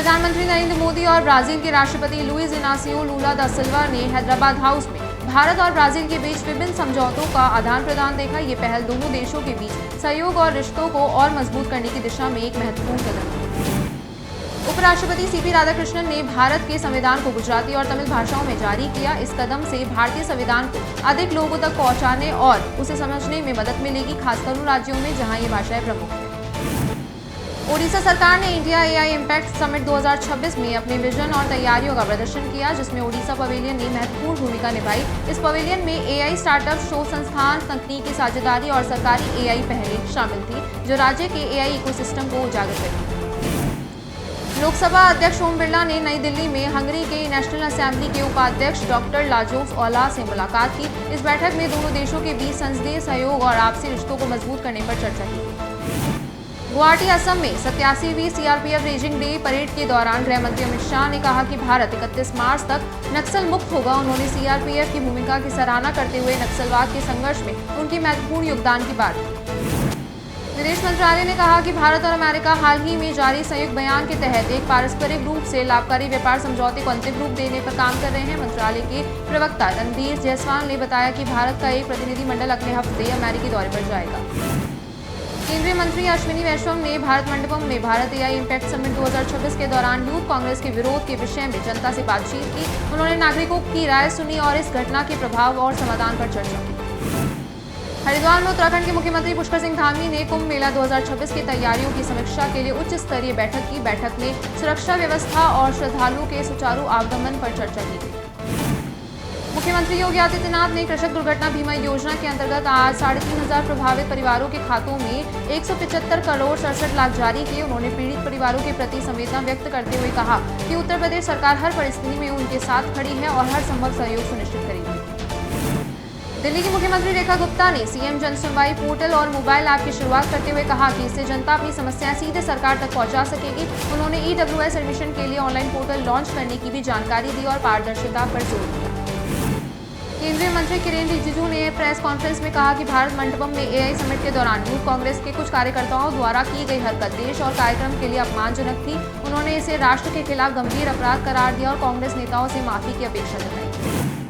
प्रधानमंत्री नरेंद्र मोदी और ब्राजील के राष्ट्रपति लुइस इनासियो लूला दा सिल्वा ने हैदराबाद हाउस में भारत और ब्राजील के बीच विभिन्न समझौतों का आदान प्रदान देखा। ये पहल दोनों देशों के बीच सहयोग और रिश्तों को और मजबूत करने की दिशा में एक महत्वपूर्ण कदम है। उपराष्ट्रपति सीपी राधाकृष्णन ने भारत के संविधान को गुजराती और तमिल भाषाओं में जारी किया। इस कदम से भारतीय संविधान को अधिक लोगों तक पहुंचाने और उसे समझने में मदद मिलेगी, खासकर उन राज्यों में जहां ये भाषाएं प्रमुख हैं। ओडिशा सरकार ने इंडिया एआई इम्पैक्ट समिट 2026 में अपने विजन और तैयारियों का प्रदर्शन किया, जिसमें ओडिशा पवेलियन ने महत्वपूर्ण भूमिका निभाई। इस पवेलियन में एआई स्टार्टअप, शोध संस्थान, तकनीकी साझेदारी और सरकारी एआई पहलें शामिल थी, जो राज्य के एआई इकोसिस्टम को उजागर करती। लोकसभा अध्यक्ष ओम बिरला ने नई दिल्ली में हंगरी के नेशनल असेंबली के उपाध्यक्ष डॉक्टर लाजोव ओला से मुलाकात की। इस बैठक में दोनों देशों के बीच संसदीय सहयोग और आपसी रिश्तों को मजबूत करने पर चर्चा की। गुवाहाटी, असम में 87वीं सीआरपीएफ रेजिंग डे परेड के दौरान गृह मंत्री अमित शाह ने कहा कि भारत 31 मार्च तक नक्सल मुक्त होगा। उन्होंने सीआरपीएफ की भूमिका की सराहना करते हुए नक्सलवाद के संघर्ष में उनके महत्वपूर्ण योगदान की बात की। विदेश मंत्रालय ने कहा कि भारत और अमेरिका हाल ही में जारी संयुक्त बयान के तहत एक पारस्परिक रूप से लाभकारी व्यापार समझौते को अंतिम रूप देने पर काम कर रहे हैं। मंत्रालय के प्रवक्ता रणधीर जायसवाल ने बताया कि भारत का एक प्रतिनिधिमंडल अगले हफ्ते अमेरिकी दौरे पर जाएगा। केंद्रीय मंत्री अश्विनी वैष्णव ने भारत मंडपम में भारत एआई इम्पैक्ट समिट 2026 के दौरान यूथ कांग्रेस के विरोध के विषय में जनता से बातचीत की। उन्होंने नागरिकों की राय सुनी और इस घटना के प्रभाव और समाधान पर चर्चा की। हरिद्वार में उत्तराखंड के मुख्यमंत्री पुष्कर सिंह धामी ने कुंभ मेला 2026 की तैयारियों की समीक्षा के लिए उच्च स्तरीय बैठक की। बैठक में सुरक्षा व्यवस्था और श्रद्धालुओं के सुचारू आगमन पर चर्चा की गई। मुख्यमंत्री योगी आदित्यनाथ ने कृषक दुर्घटना बीमा योजना के अंतर्गत आज 3500 प्रभावित परिवारों के खातों में 175 करोड़ 67 लाख जारी किए। उन्होंने पीड़ित परिवारों के प्रति संवेदना व्यक्त करते हुए कहा कि उत्तर प्रदेश सरकार हर परिस्थिति में उनके साथ खड़ी है और हर संभव सहयोग सुनिश्चित करेगी। दिल्ली की मुख्यमंत्री रेखा गुप्ता ने सीएम जन सुनवाई पोर्टल और मोबाइल ऐप की शुरुआत करते हुए कहा कि इससे जनता अपनी समस्याएं सीधे सरकार तक पहुंचा सकेगी। उन्होंने ईडब्ल्यूएस एडमिशन के लिए ऑनलाइन पोर्टल लॉन्च करने की भी जानकारी दी और पारदर्शिता पर जोर दिया। केंद्रीय मंत्री किरेन रिजिजू ने प्रेस कॉन्फ्रेंस में कहा कि भारत मंडपम में एआई समिट के दौरान यूथ कांग्रेस के कुछ कार्यकर्ताओं द्वारा की गई हरकत देश और कार्यक्रम के लिए अपमानजनक थी। उन्होंने इसे राष्ट्र के खिलाफ गंभीर अपराध करार दिया और कांग्रेस नेताओं से माफी की अपेक्षा जताई।